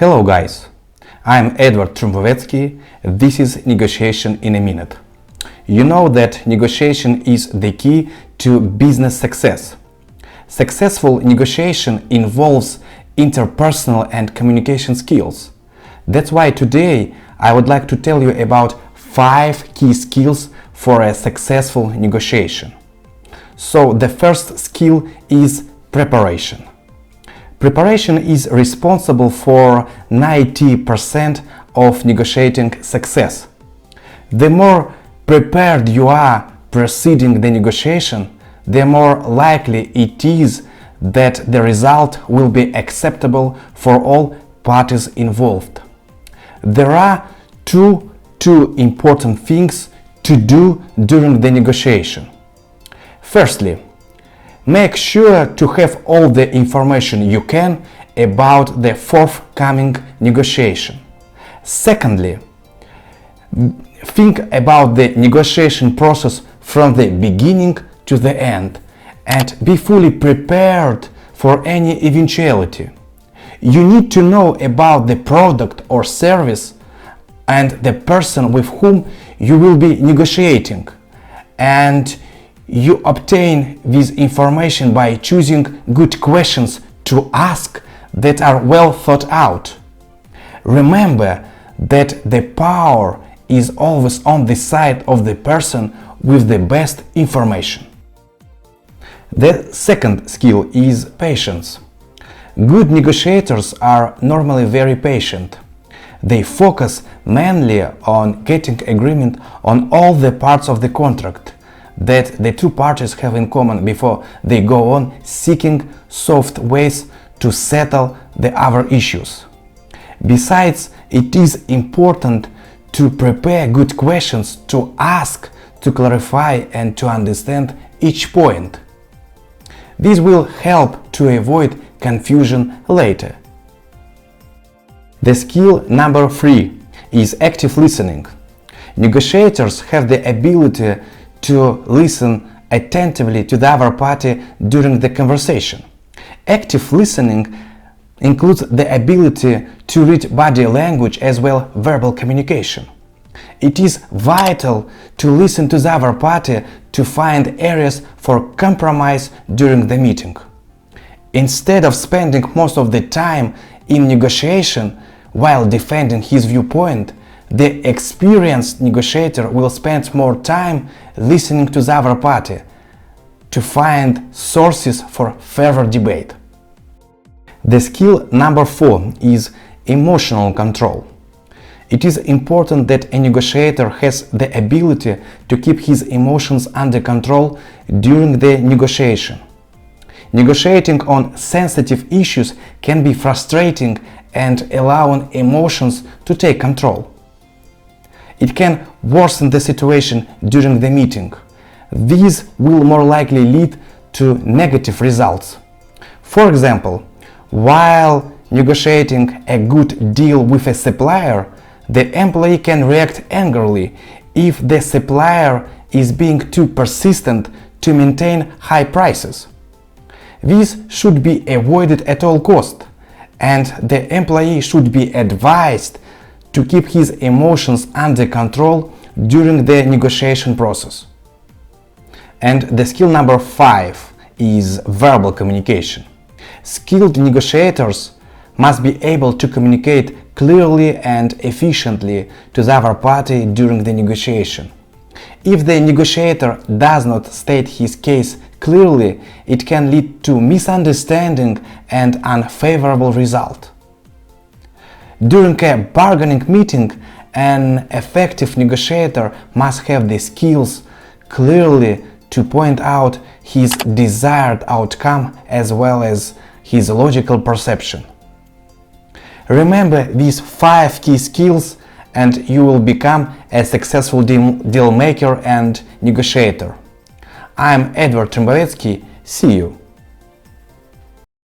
Hello guys, I'm Eduard Trymbovetskiy. This is Negotiation in a Minute. You know that negotiation is the key to business success. Successful negotiation involves interpersonal and communication skills. That's why today I would like to tell you about 5 key skills for a successful negotiation. So the first skill is preparation. Preparation is responsible for 90% of negotiating success. The more prepared you are preceding the negotiation, the more likely it is that the result will be acceptable for all parties involved. There are two important things to do during the negotiation. Firstly, make sure to have all the information you can about the forthcoming negotiation. Secondly, think about the negotiation process from the beginning to the end and be fully prepared for any eventuality. You need to know about the product or service and the person with whom you will be negotiating, and you obtain this information by choosing good questions to ask that are well thought out. Remember that the power is always on the side of the person with the best information. The second skill is patience. Good negotiators are normally very patient. They focus mainly on getting agreement on all the parts of the contract that the two parties have in common before they go on seeking soft ways to settle the other issues. Besides, it is important to prepare good questions to ask, to clarify and to understand each point. This will help to avoid confusion later. The skill number 3 is active listening. Negotiators have the ability to listen attentively to the other party during the conversation. Active listening includes the ability to read body language as well as verbal communication. It is vital to listen to the other party to find areas for compromise during the meeting. Instead of spending most of the time in negotiation while defending his viewpoint, the experienced negotiator will spend more time listening to the other party to find sources for further debate. The skill number 4 is emotional control. It is important that a negotiator has the ability to keep his emotions under control during the negotiation. Negotiating on sensitive issues can be frustrating and allowing emotions to take control. It can worsen the situation during the meeting. These will more likely lead to negative results. For example, while negotiating a good deal with a supplier, the employee can react angrily if the supplier is being too persistent to maintain high prices. This should be avoided at all costs, and the employee should be advised to keep his emotions under control during the negotiation process. And the skill number 5 is verbal communication. Skilled negotiators must be able to communicate clearly and efficiently to the other party during the negotiation. If the negotiator does not state his case clearly, it can lead to misunderstanding and unfavorable result. During a bargaining meeting, an effective negotiator must have the skills clearly to point out his desired outcome as well as his logical perception. Remember these 5 key skills and you will become a successful deal maker and negotiator. I'm Eduard Trymbovetskiy. See you.